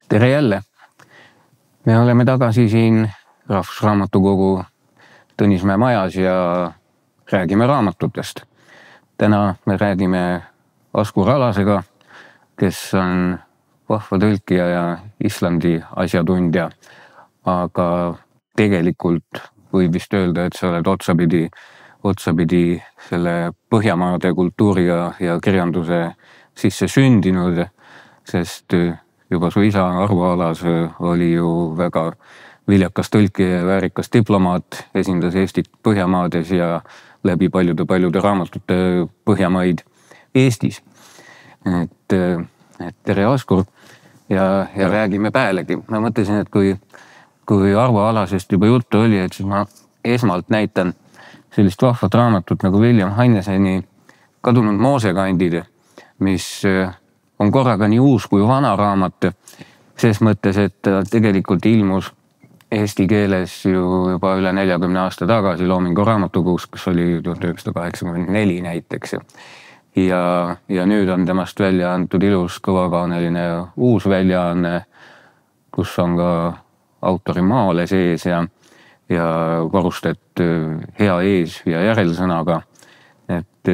Tere jälle! Me oleme tagasi siin Rahvusraamatukogu Tõnismäe majas ja räägime raamatutest. Täna me räägime Askur Alasega, kes on vahva tõlkija ja Islandi asjatundja. Aga tegelikult võib vist öelda, et sa oled otsapidi selle Põhjamaade kultuuri ja kirjanduse sisse sündinud, sest juba su isa Arvo Alas oli ju väga viljakas tõlkija ja väärikas diplomaat, esindas Eestit Põhjamaades ja läbi paljude raamatute Põhjamaid Eestis. Et tere Askur ja räägime päälegi. Ma mõtlesin, et kui Arvo Alasest juba juttu oli, et siis ma esmalt näitan sellist vahvat raamatut nagu William Haineseni Kadunud moosekandid, mis on korraga nii uus kui vana raamat, ses mõttes, et tegelikult ilmus eesti keeles ju juba üle 40 aasta tagasi Loomingu raamatukogus, kus oli 1984 näiteks. Ja nüüd on temast välja antud ilus kõvakaaneline uus väljaanne, kus on ka autori maale sees ja varustet hea ees- ja järelsõnaga. Et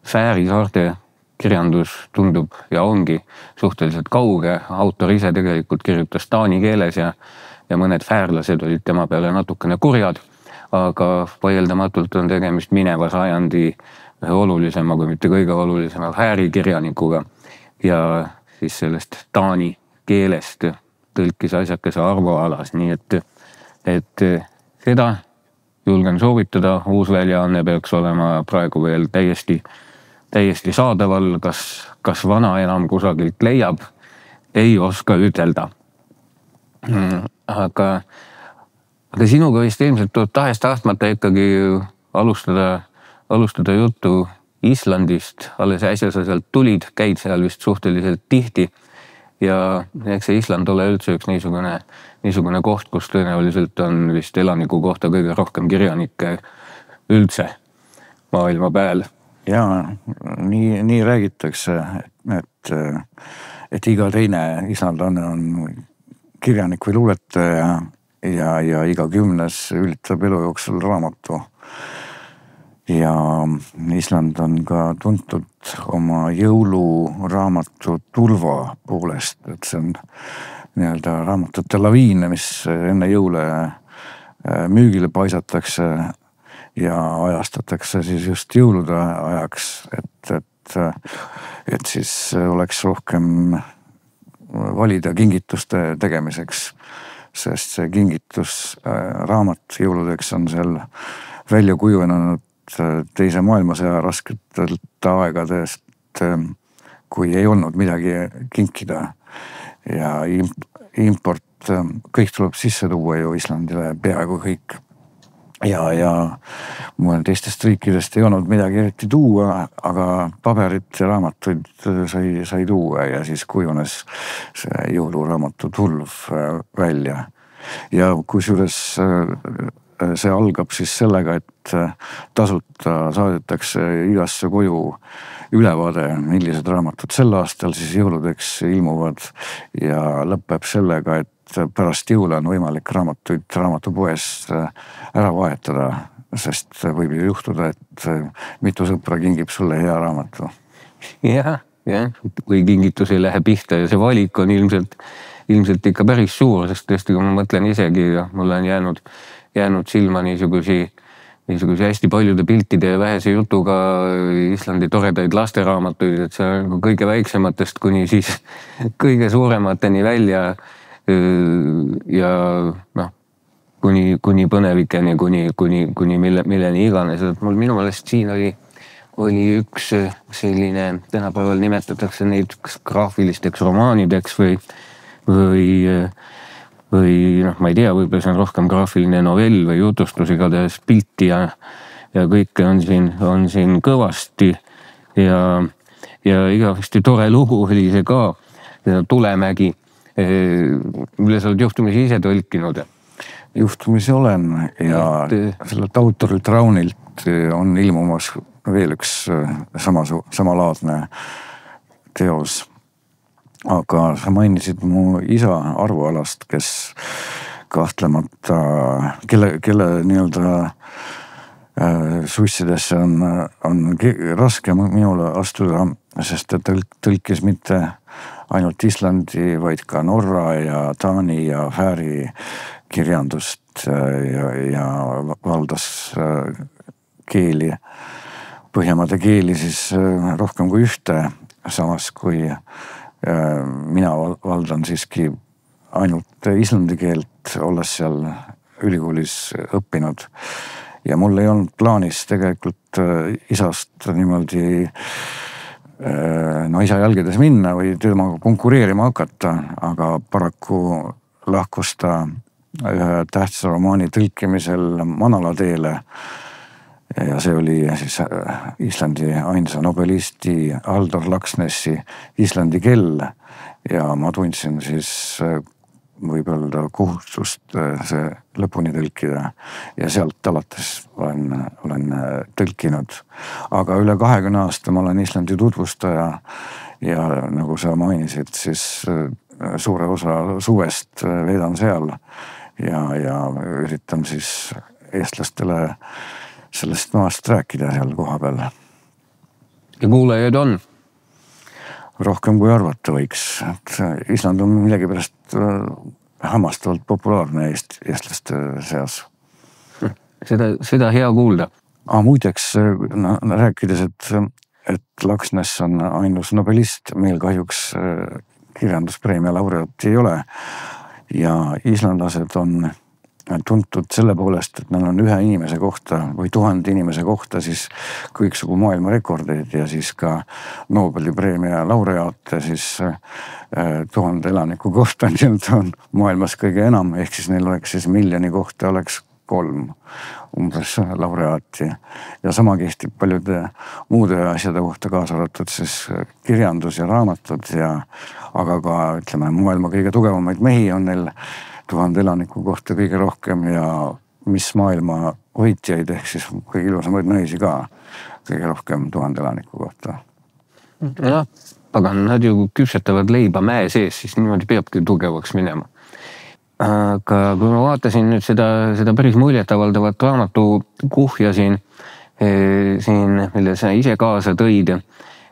Fääri saarte kirjandus tundub ja ongi suhteliselt kauge. Autor ise tegelikult kirjutas taani keeles ja mõned fäärlased olid tema peale natukene kurjad, aga vaieldamatult on tegemist mineva sajandi ühe olulisema, kui mitte kõige olulisema Fääri kirjanikuga. Ja siis sellest taani keelest tõlkis asjakese Arvo Alas, nii et seda julgen soovitada. Uus väljaanne peaks olema praegu veel täiesti saadaval, kas vana enam kusagilt leiab, ei oska ütelda. Aga sinuga vist ilmselt tuleb tahes-tahtmata ikkagi alustada juttu Islandist. Alles äsja sa sealt tulid, käid seal vist suhteliselt tihti ja eks see Island ole üldse üks niisugune koht, kus tõenäoliselt on vist elaniku kohta kõige rohkem kirjanikke üldse maailma peal. Jaa, nii räägitakse, et iga teine islandlane on kirjanik või luuletaja ja iga 10. ülitab elu jooksul raamatu. Ja Island on ka tuntud oma jõuluraamatu Tulva poolest, et see on nii-öelda raamatute laviin, mis enne jõule müügile paisatakse ja ajastatakse siis just jõulude ajaks, et siis oleks rohkem valida kingituste tegemiseks, sest see kingitusraamat jõuludeks on seal välja kujunenud teise maailmasõja rasketelt aegadest, kui ei olnud midagi kinkida ja import, kõik tuleb sisse tuua ju Islandile, peaaegu kõik. Ja mul teistest riikidest ei olnud midagi eriti tuua, aga paberit ja raamatuid sai tuua ja siis kujunes see jõuluraamatu Tulv välja. Ja kusjuures see algab siis sellega, et tasuta saadetakse igasse koju ülevaade, millised raamatud sel aastal siis jõuludeks ilmuvad ja lõpeb sellega, et pärast jõule on võimalik raamatuid raamatupoes ära vahetada, sest võib ju juhtuda, et mitu sõpra kingib sulle hea raamatu. Jah, kui kingitus ei lähe pihta ja see valik on ilmselt ikka päris suur, sest tõesti, kui ma mõtlen isegi, mul on jäänud silma niisugusi hästi paljude piltide ja vähese jutuga Islandi toredaid lasteraamatuid, et see on kõige väiksematest kuni siis kõige suuremateni välja ja kuni põnevikeni, kuni milleni iganes. Mul minu meelest siin oli üks selline, tänapäeval nimetatakse neid graafilisteks romaanideks või ma ei tea, võib-olla see on rohkem graafiline novell või jutustus, igatahes pilti ja kõike on siin kõvasti ja igavesti tore lugu oli see ka, Tulemägi, mille sa oled juhtumisi ise tõlkinud. Juhtumisi olen ja sellelt autorilt Raunilt on ilmumas veel üks samalaadne teos. Aga sa mainisid mu isa Arvo Alast, kes kahtlemata, kelle nii-öelda sussidesse on raske minule astuda, sest ta tõlkis mitte ainult Islandi, vaid ka Norra ja Taani ja Fääri kirjandust ja valdas keeli, Põhjamaade keeli siis rohkem kui ühte, samas kui mina valdan siiski ainult islandi keelt, olles seal ülikoolis õppinud. Ja mul ei olnud plaanis tegelikult isast niimoodi isa jälgedes minna või temaga konkureerima hakata, aga paraku lahkus ta ühe tähtsa romaani tõlkimisel Manala teele. Ja see oli siis Islandi ainsa nobelisti Halldór Laxnessi Islandi kell ja ma tundsin siis võib öelda kohustust see lõpuni tõlkida ja sealt alates olen tõlkinud. Aga üle 20 aasta ma olen Islandi tutvustaja ja nagu sa mainisid, siis suure osa suvest veedan seal ja üritan siis eestlastele sellest maast rääkida seal koha peal. Ja kuulajaid on? Rohkem kui arvata võiks, et Island on millegipärast hämmastavalt populaarne eestlaste seas. Seda hea kuulda. Muideks rääkides, et Laxness on ainus nobelist, meil kahjuks kirjanduspreemia laureaat ei ole ja islandlased on tuntud selle poolest, et neil on ühe inimese kohta või 1000 inimese kohta siis kõiksugu maailma rekordeid ja siis ka Nobeli preemia laureaate siis 1000 elaniku kohta on maailmas kõige enam, ehk siis neil oleks siis miljoni kohta oleks 3 umbes laureaati. Ja sama kehtib paljude muude asjade kohta, kaasa arvatud siis kirjandus ja raamatud aga ka ütleme maailma kõige tugevamaid mehi on neil 1000 elaniku kohta kõige rohkem ja mis maailma hoidjaid ehk siis kõige ilusamaid naisi ka kõige rohkem 1000 elaniku kohta. Ja, aga nad ju küpsetavad leiba mäe sees, siis niimoodi peabki tugevaks minema. Aga kui ma vaatasin nüüd seda päris muljetavaldavat raamatu kuhja siin, mille sa ise kaasa tõid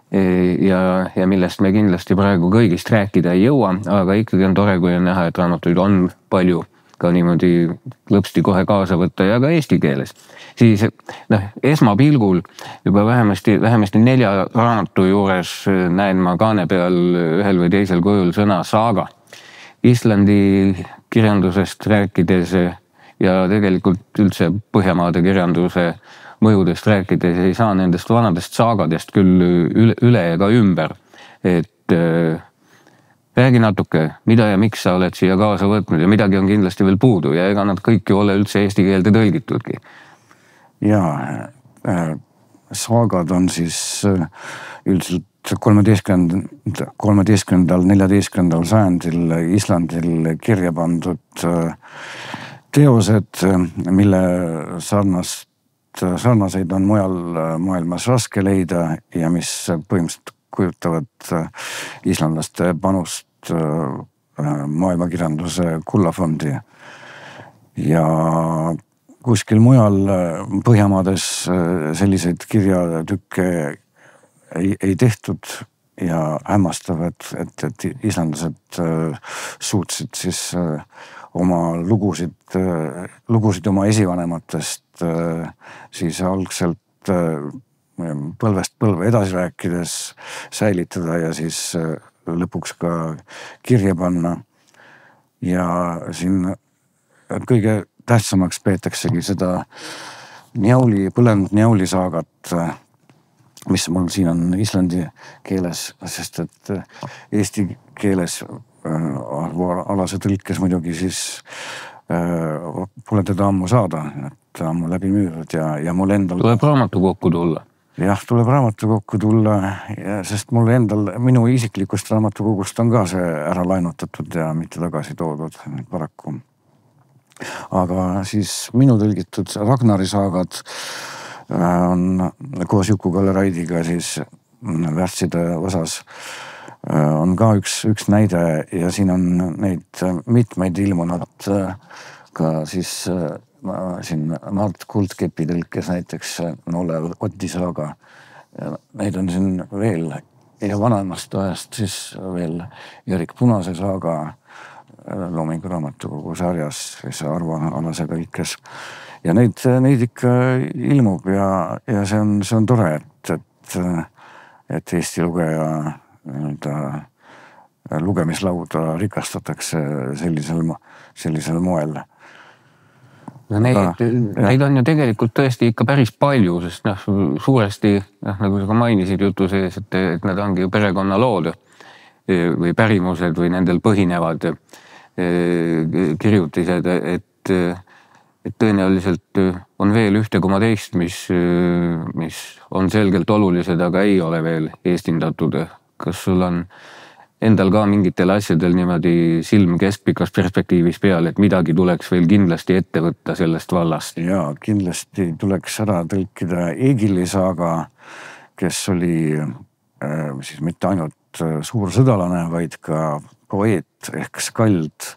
ja millest me kindlasti praegu kõigist rääkida ei jõua, aga ikkagi on tore, kui on näha, et raamatuid on palju ka niimoodi lõpsti kohe kaasa võtta ja ka eesti keeles. Siis esmapilgul juba vähemasti 4 raamatu juures näen ma kaane peal ühel või teisel kujul sõna saaga. Islandi kirjandusest rääkides ja tegelikult üldse Põhjamaade kirjanduse mõjudest rääkides ei saa nendest vanadest saagadest küll üle ega ümber. Et räägi natuke, mida ja miks sa oled siia kaasa võtnud ja midagi on kindlasti veel puudu ja ega nad kõik ju ole üldse eesti keelde tõlgitudki. Ja saagad on siis üldiselt 13. 14. sajandil Islandil kirja pandud teosed, mille sarnaseid on mujal maailmas raske leida ja mis põhimõtteliselt kujutavad islandlaste panust maailmakirjanduse kullafondi. Ja kuskil mujal Põhjamaades selliseid kirjatükke ei tehtud ja hämmastav, et islandlased suutsid siis oma lugusid oma esivanematest siis algselt põlvest põlve edasi rääkides säilitada ja siis lõpuks ka kirja panna. Ja siin kõige tähtsamaks peetaksegi seda põlenud Njauli saagat, mis mul siin on islandi keeles, sest et eesti keeles alase tõlkes muidugi siis pole teda ammu saada, et ammu läbi müüdud ja mul endal tuleb raamatu kokku tulla. Jah, tuleb raamatu kokku tulla, sest mul endal, minu isiklikust raamatukogust on ka see ära lainutatud ja mitte tagasi toodud paraku. Aga siis minu tõlgitud Ragnari saagad on koos Juku Kalleraidiga siis värtside osas on ka üks näide ja siin on neid mitmeid ilmunud ka siis siin Mart Kuldkepi tõlkes näiteks Nolle Oti saaga. Neid on siin veel ja vanemast ajast siis veel Erik Punase saaga Loomingu Raamatukogu sarjas, siis Arvo Alase tõlkes. Ja neid ikka ilmub ja see on tore, et Eesti lugeja lugemislauda rikastatakse sellisel moel. No neid on ju tegelikult tõesti ikka päris palju, sest suuresti, nagu sa ka mainisid jutu sees, et need ongi ju perekonnalood või pärimused või nendel põhinevad kirjutised, et tõenäoliselt on veel ühte koma teist, mis on selgelt olulised, aga ei ole veel eestindatud. Kas sul on endal ka mingitel asjadel niimoodi silm keskpikas perspektiivis peal, et midagi tuleks veel kindlasti ette võtta sellest vallast? Jaa, kindlasti tuleks ära tõlkida Egili saaga, kes oli siis mitte ainult suur sõdalane, vaid ka poeet ehk skald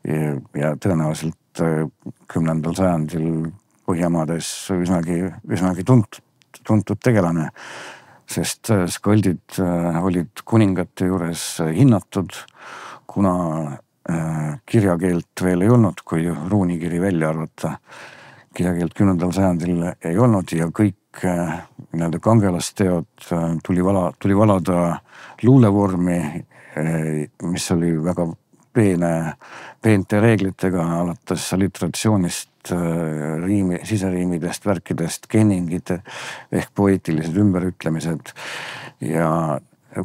ja tõenäoliselt 10. sajandil Põhjamaades üsnagi tuntud tegelane. Sest skaldid olid kuningate juures hinnatud, kuna kirjakeelt veel ei olnud, kui ruunikiri välja arvata. Kirjakeelt 10. sajandil ei olnud ja kõik kangelasteod tuli valada luulevormi, mis oli väga peente reeglitega alates alliteratsioonist, siseriimidest, värkidest, kenningid ehk poeetilised ümberütlemised. Ja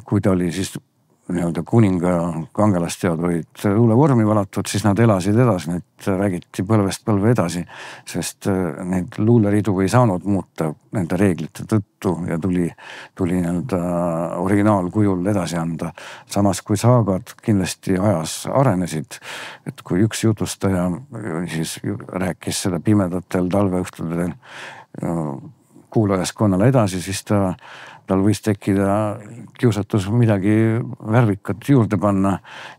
kui ta oli siis kuninga kangelasteod olid luulevormi valatud, siis nad elasid edasi, need räägiti põlvest põlve edasi, sest neid luuleridu ei saanud muuta nende reeglite tõttu ja tuli originaalkujul edasi anda. Samas kui saagad kindlasti ajas arenesid, et kui üks jutustaja siis rääkis seda pimedatel talveõhtudel kuulajaskonnale edasi, siis tal võis tekkida kiusatus midagi värvikat juurde panna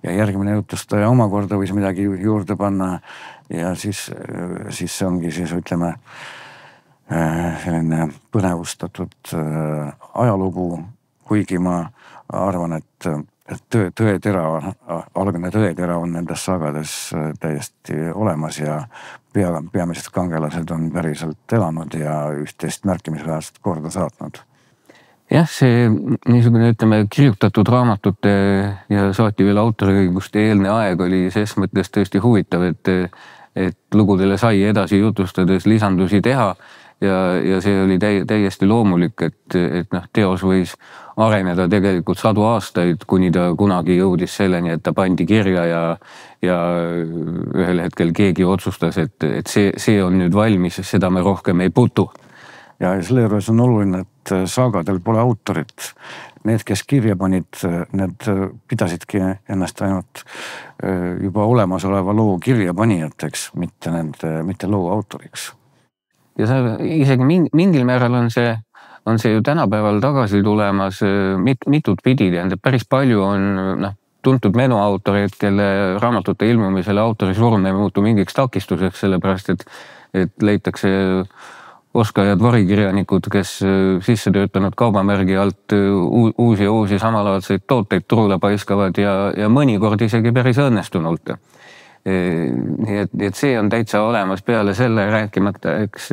ja järgmine jutustaja omakorda võis midagi juurde panna ja siis see ongi siis ütleme selline põnevustatud ajalugu, kuigi ma arvan, et algne tõetera on nendes saagades täiesti olemas ja peamised kangelased on päriselt elanud ja üht-teist märkimisväärset korda saatnud. Jah, see niisugune kirjutatud raamatute ja saati veel autoriõiguste eelne aeg oli ses mõttes tõesti huvitav, et lugudele sai edasi jutustades lisandusi teha ja see oli täiesti loomulik, et teos võis areneda tegelikult 100 aastaid, kuni ta kunagi jõudis selleni, et ta pandi kirja ja ühel hetkel keegi otsustas, et see on nüüd valmis, seda me rohkem ei putu. Ja selle juures on oluline, et saagadel pole autorit. Need, kes kirja panid, need pidasidki ennast ainult juba olemasoleva loo kirja panijateks, mitte loo autoriks. Ja isegi mingil määral on see ju tänapäeval tagasi tulemas mitut pidi. Päris palju on tuntud menuautoreid, kelle raamatute ilmumisele autorisurm ei muutu mingiks takistuseks, sellepärast et leitakse oskajad varikirjanikud, kes sisse töötanud kaubamärgi alt uusi samalaadseid tooteid turule paiskavad ja mõnikord isegi päris õnnestunult. Nii et see on täitsa olemas peale selle rääkimata, eks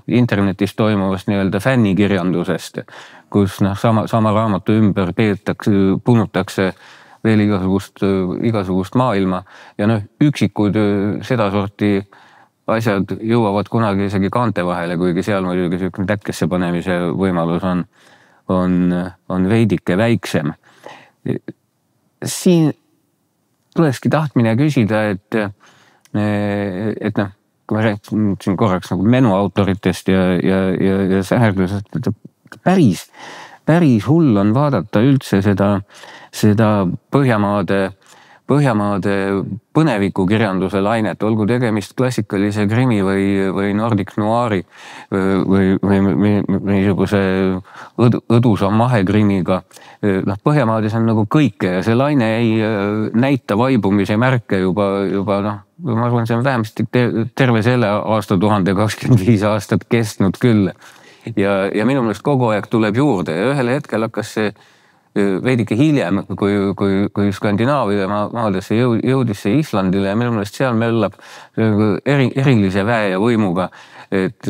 internetis toimuvast fännikirjandusest, kus sama raamatu ümber punutakse veel igasugust maailma ja üksikud sedasorti asjad jõuavad kunagi isegi kaante vahele, kuigi seal muidugi selline tätkesse panemise võimalus on veidike väiksem. Siin tulekski tahtmine küsida, et kui ma rääkisin korraks menuautoritest ja säherdusest, päris hull on vaadata üldse seda Põhjamaade Põhjamaade põnevikukirjanduse lainet, olgu tegemist klassikalise krimi või Nordic Noiri või niisuguse õdusa mahekrimiga. Põhjamaades on nagu kõike ja see laine ei näita vaibumise märke juba ma arvan, see on vähemasti terve selle aastatuhande 25 aastat kestnud küll. Ja minu meelest kogu aeg tuleb juurde ja ühel hetkel hakkas see veidike hiljem, kui Skandinaavia maadesse jõudis see Islandile ja minu meelest seal möllab erilise väe ja võimuga. Et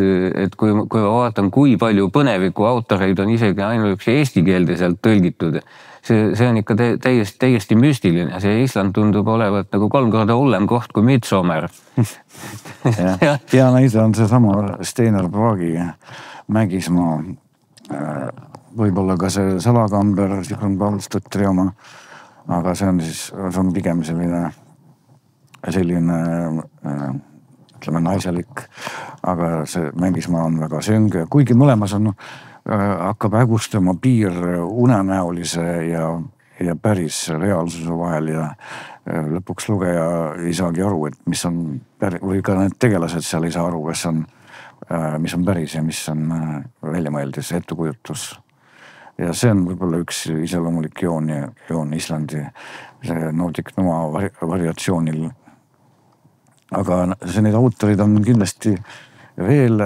kui ma vaatan, kui palju põneviku autoreid on isegi ainuüksi eesti keelde sealt tõlgitud, see on ikka täiesti müstiline. See Island tundub olevat nagu 3 korda hullem koht kui Midsommar. Ja näide on see sama Steinar Praagi Mägismaa. Võib-olla ka see Salakamber, Sigmund Balstõttri oma, aga see on pigem selline ütleme naiselik, aga see Mägismaa on väga sönge, kuigi mõlemas on hakkab hägustama piir unenäolise ja päris reaalsuse vahel ja lõpuks lugeja ei saagi aru, et mis on või ka need tegelased seal ei saa aru, mis on päris ja mis on väljamõeldis ettekujuttus. Ja see on võib-olla üks iseloomulik joon Islandi Nordic Noir variatsioonil. Aga need autorid on kindlasti veel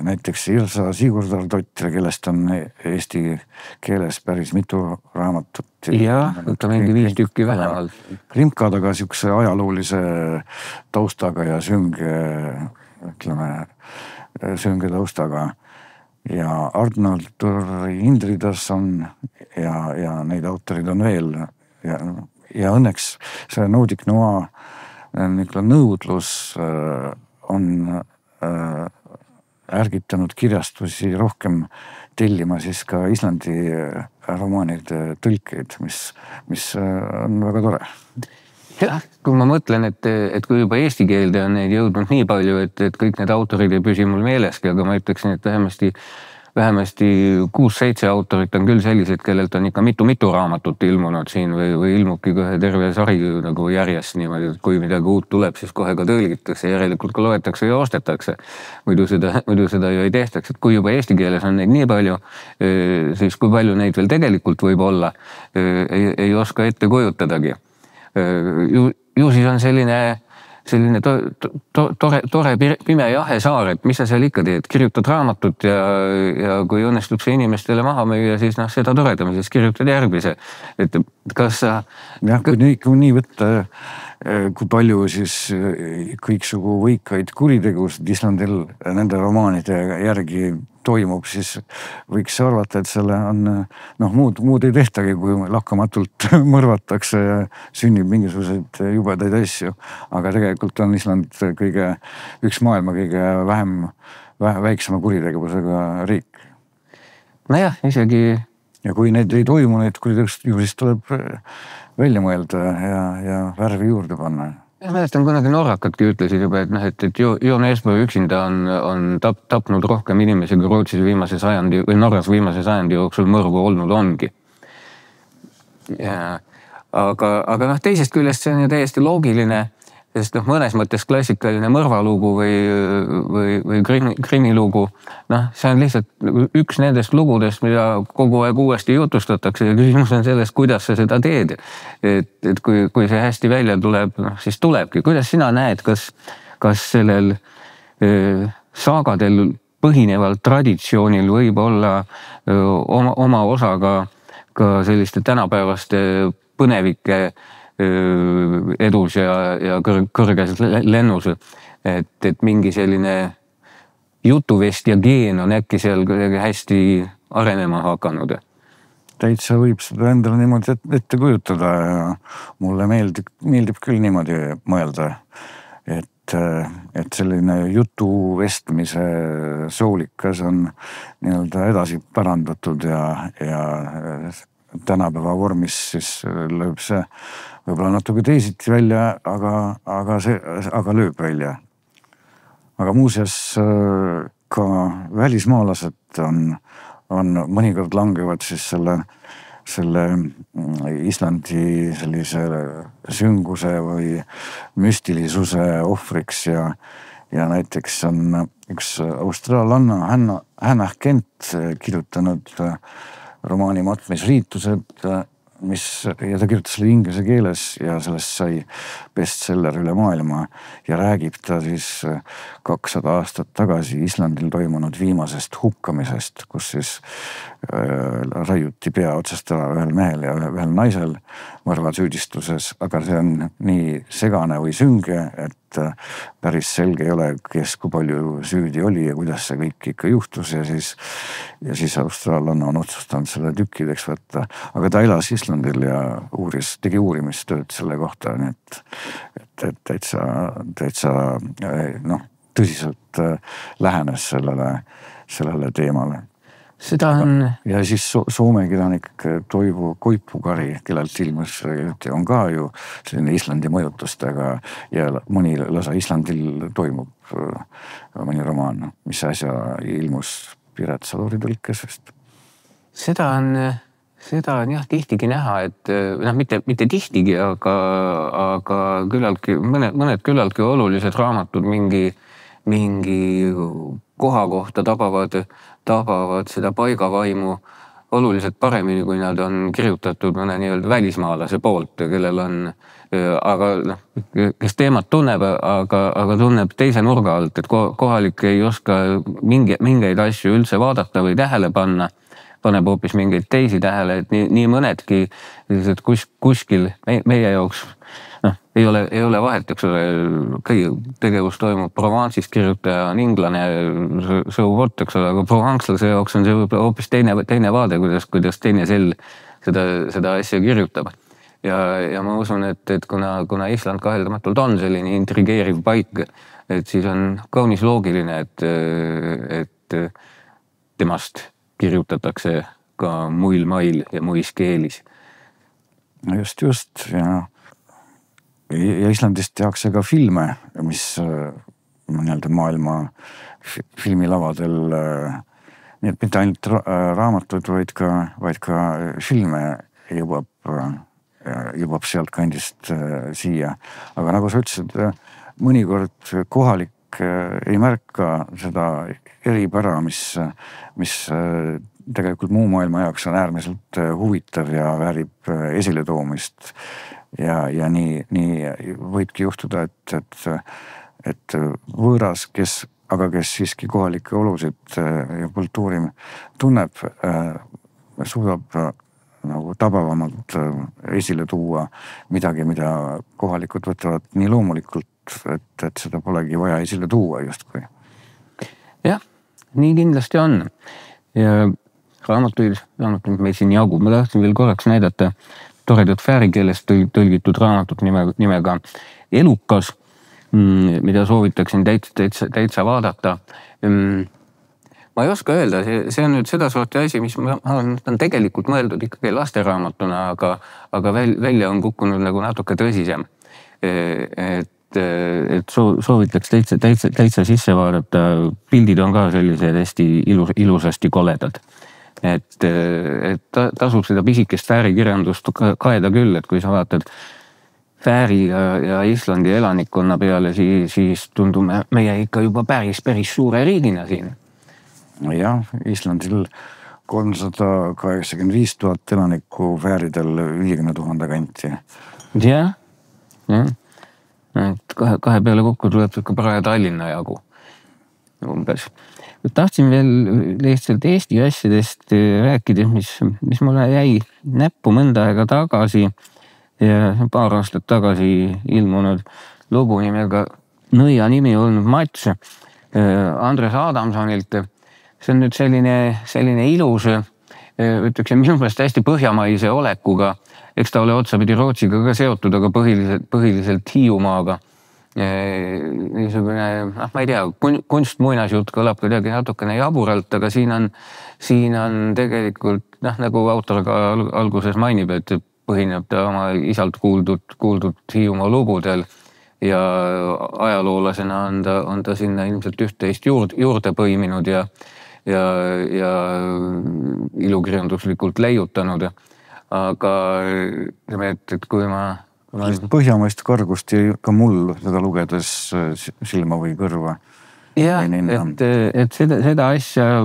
näiteks Ilsa Sigurdardottir, kellest on eesti keeles päris mitu raamatut. Jah, võtta mingi 5 tükki vähemalt. Krimkad aga siukse ajaloolise taustaga ja sünge taustaga. Ja Arnold Indridas on ja neid autorid on veel ja õnneks see Nordic Noir nõudlus on ärgitanud kirjastusi rohkem tellima siis ka Islandi romaanide tõlkeid, mis on väga tore. Jah, kui ma mõtlen, et kui juba eesti keelde on neid jõudnud nii palju, et kõik need autorid ei püsi mul meeleski, aga ma ütleksin, et vähemasti 6-7 autorit on küll sellised, kellelt on ikka mitu raamatut ilmunud siin või ilmubki kohe terve sari nagu järjest niimoodi, et kui midagi uut tuleb, siis kohe ka tõlgitakse, järelikult ka loetakse ja ostetakse. Muidu seda ju ei tehtaks, et kui juba eesti keeles on neid nii palju, siis kui palju neid veel tegelikult võib olla, ei oska ette kujutadagi. Ju siis on selline tore pime jahe saar, et mis sa seal ikka teed, kirjutad raamatut ja kui õnnestub see inimestele maha müüa, siis seda toredam, siis kirjutad järgmise. Et kas sa... Jah, kui nii võtta, kui palju siis kõiksugu võikaid kuritegusid Islandil nende romaanide järgi toimub, siis võiks arvata, et selle on, muud ei tehtagi, kui lakkamatult mõrvatakse ja sünnib mingisuguseid jubedaid asju. Aga tegelikult on Island üks maailma kõige väiksema kuritegevusega riik. Nojah, isegi... Ja kui need ei toimu, need kuritegevused ju siis tuleb välja mõelda ja värvi juurde panna. Ja mäletan, kunagi norrakadki ütlesid juba, et Joon Eesmaa üksinda on tapnud rohkem inimesi, kui Rootsis viimase sajandi või Norras viimase sajandi jooksul mõrvu olnud ongi. Aga teisest küljest see on ju täiesti loogiline, sest mõnes mõttes klassikaline mõrvalugu või krimilugu, see on lihtsalt üks nendest lugudest, mida kogu aeg uuesti jutustatakse ja küsimus on sellest, kuidas sa seda teed. Et kui see hästi välja tuleb, siis tulebki. Kuidas sina näed, kas sellel saagadel põhineval traditsioonil võib olla oma osaga ka selliste tänapäevaste põnevike edus ja kõrges lennus, et mingi selline jutuvest ja geen on äkki seal hästi arenema hakanud. Täitsa võib seda endale niimoodi ette kujutada ja mulle meeldib küll niimoodi mõelda, et selline jutuvestmise soolikas on nii-öelda edasi pärandatud ja tänapäeva vormis siis lööb see võib-olla natuke teisiti välja, aga lööb välja. Aga muuseas ka välismaalased on mõnikord langevad siis selle selle Islandi sellise sünguse või müstilisuse ohvriks ja näiteks on üks austraallanna Hannah Kent kirjutanud romaani Matmisriitused, ja ta kirjutas selle inglise keeles ja sellest sai bestseller üle maailma ja räägib ta siis 200 aastat tagasi Islandil toimunud viimasest hukkamisest, kus siis raiuti pea otsast ära ühel mehel ja ühel naisel mõrvasüüdistuses, aga see on nii segane või sünge, et päris selge ei ole, kes kui palju süüdi oli ja kuidas see kõik ikka juhtus ja siis austraallanna on otsustanud selle tükkideks võtta, aga ta elas Islandil ja tegi uurimistööd selle kohta, nii et täitsa tõsiselt lähenes sellele teemale. Seda on... Ja siis Soome kirjanik Toivo Koipukari, kellelt ilmus, on ka ju selline Islandi mõjutustega ja mõni lasa Islandil toimub mõni romaan, mis äsja ilmus Piret Saluri tõlkes vist. Seda on jah tihtigi näha, et mitte tihtigi, aga küllaltki, mõned küllaltki olulised raamatud mingi koha kohta tabavad seda paigavaimu oluliselt paremini, kui nad on kirjutatud mõne nii-öelda välismaalase poolt, kellel on, aga kes teemat tunneb, aga tunneb teise nurga alt, et kohalik ei oska mingeid asju üldse vaadata või tähele panna, paneb hoopis mingeid teisi tähele, et nii mõnedki kuskil meie jaoks ei ole vahet, eks ole, tegevus toimub Provence'is, kirjutaja on inglane, eks ole, aga provenclase jaoks on see võib-olla hoopis teine vaade, kuidas teine sel seda asja kirjutab. Ja ma usun, et kuna Island kaheldamatult on selline intrigeeriv paik, et siis on kaunis loogiline, et temast kirjutatakse ka muil mail ja muis keelis. No just ja Islandist tehakse ka filme, mis nii-öelda maailma filmilavadel, nii et mitte ainult raamatud, vaid ka filme jõuab sealt kandist siia. Aga nagu sa ütlesid, mõnikord kohalik ei märka seda eripära, mis tegelikult muu maailma jaoks on äärmiselt huvitav ja väärib esiletoomist. Ja nii võibki juhtuda, et võõras, kes siiski kohalikke olusid ja kultuuri tunneb, suudab nagu tabavamalt esile tuua midagi, mida kohalikud võtavad nii loomulikult, et seda polegi vaja esile tuua justkui. Jah, nii kindlasti on. Ja raamatuid meil siin jagub. Ma tahtsin veel korraks näidata toredat fääri keelest tõlgitud raamatut nimega Elukas, mida soovitaksin täitsa vaadata. Ma ei oska öelda, see on nüüd seda sorti asi, mis on tegelikult mõeldud ikkagi lasteraamatuna, aga välja on kukkunud nagu natuke tõsisem. Et soovitaks täitsa sisse vaadata. Pildid on ka sellised hästi ilusasti koledad. Et tasub seda pisikest fäärikirjandust kaeda küll, et kui sa vaatad fääri ja Islandi elanikkonna peale, siis tundume meie ikka juba päris suure riigina siin. Jah, Islandil 385 000 elanikku, fääridel 50 000 kanti. Jah. Kahe peale kokku tuleb ikka paraja Tallinna jagu. Umbes. Tahtsin veel lihtsalt Eesti asjadest rääkida, mis mulle jäi näppu mõnda aega tagasi ja paar aastat tagasi ilmunud lugu nimega Nõia nimi olnud Mats Andres Adamsonilt. See on nüüd selline ilus, ütleks minu meelest hästi põhjamaise olekuga. Eks ta ole otsapidi Rootsiga ka seotud, aga põhiliselt Hiiumaaga. Niisugune, ma ei tea, kunstmuinasjutt kõlab kuidagi natukene jaburalt, aga siin on tegelikult, nagu autor ka alguses mainib, et põhineb ta oma isalt kuuldud Hiiumaa lugudel ja ajaloolasena on ta sinna ilmselt üht-teist juurde põiminud ja ilukirjanduslikult leiutanud. aga et kui ma põhjamaist kargust jäi ka mul seda lugedes silma või kõrva. Jah, et seda asja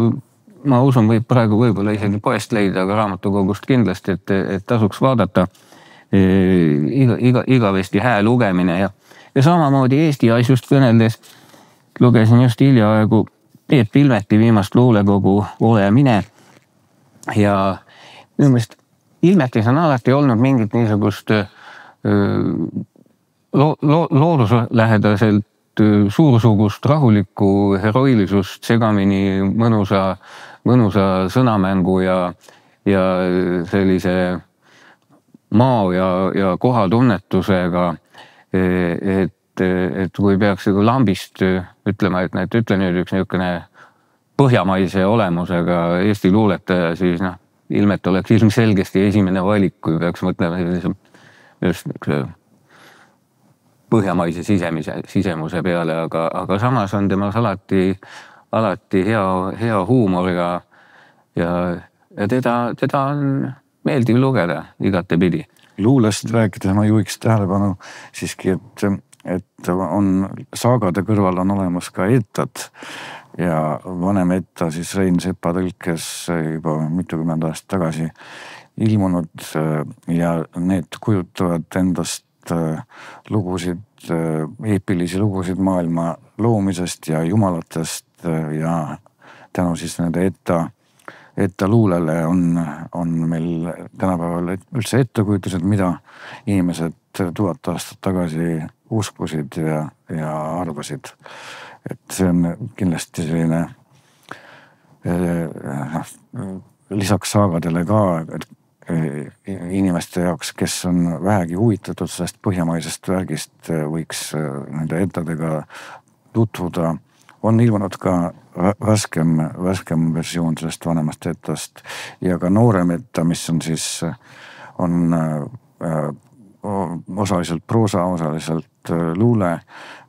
ma usun, võib praegu võib-olla isegi poest leida, aga raamatukogust kindlasti, et tasuks vaadata igavesti hää lugemine ja samamoodi Eesti asjust kõneldes lugesin just hiljaaegu Peep Ilveti viimast luulekogu Ole mine ja minu meelest Ilmetis on alati olnud mingit niisugust looduslähedaselt suursugust rahulikku heroilisust segamini mõnusa sõnamängu ja sellise mao ja kohatunnetusega, et kui peaks lambist ütlema, et ütle nüüd üks niisugune põhjamaise olemusega Eesti luuletaja, siis Ilmet oleks ilmselgesti esimene valik, kui peaks mõtlema just põhjamaise sisemuse peale, aga samas on temas alati hea huumor ja teda on meeldiv lugeda igatepidi. Luulest rääkides ma juhiks tähelepanu siiski, et on saagade kõrval on olemas ka ettad ja vanem etta siis Rein Sepa tõlkes juba mitukümmend aastat tagasi ilmunud ja need kujutavad endast lugusid, eepilisi lugusid maailma loomisest ja jumalatest ja tänu siis nende etta luulele on meil tänapäeval üldse ettekujutused, mida inimesed 1000 aastat tagasi uskusid ja arvasid. Et see on kindlasti selline lisaks saagadele ka inimeste jaoks, kes on vähegi huvitatud sellest põhjamaisest värgist, võiks nende ettadega tutvuda. On ilmunud ka värskem versioon sellest vanemast ettast ja ka noorem etta, mis on siis osaliselt proosa, osaliselt luule,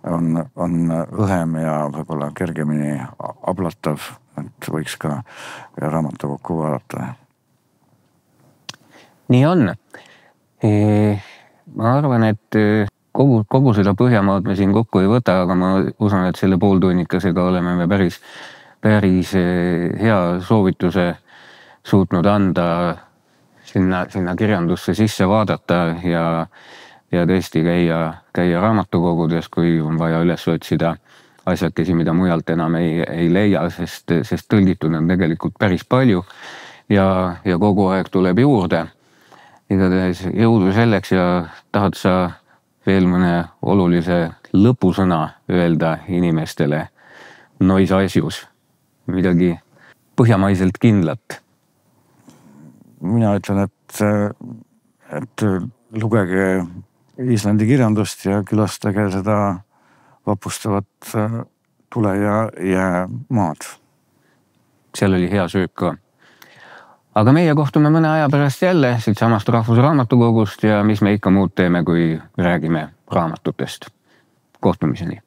on õhem ja võib-olla kergemini ablatav, et võiks ka raamatukokku vaadata. Nii on. Ma arvan, et kogu seda Põhjamaad me siin kokku ei võta, aga ma usun, et selle pooltunnikasega oleme me päris hea soovituse suutnud anda sinna kirjandusse sisse vaadata ja tõesti käia raamatukogudes, kui on vaja üles otsida asjakesi, mida mujalt enam ei leia, sest tõlgitud on tegelikult päris palju ja kogu aeg tuleb juurde. Igatahes jõudu selleks ja tahad sa veel mõne olulise lõpusõna öelda inimestele nois asjus, midagi põhjamaiselt kindlat? Mina ütlen, et lugege Islandi kirjandust ja külastage seda vapustavat tule ja jäämaad. Seal oli hea söök ka. Aga meie kohtume mõne aja pärast jälle siit samast Rahvusraamatukogust ja mis me ikka muud teeme, kui räägime raamatutest. Kohtumiseni.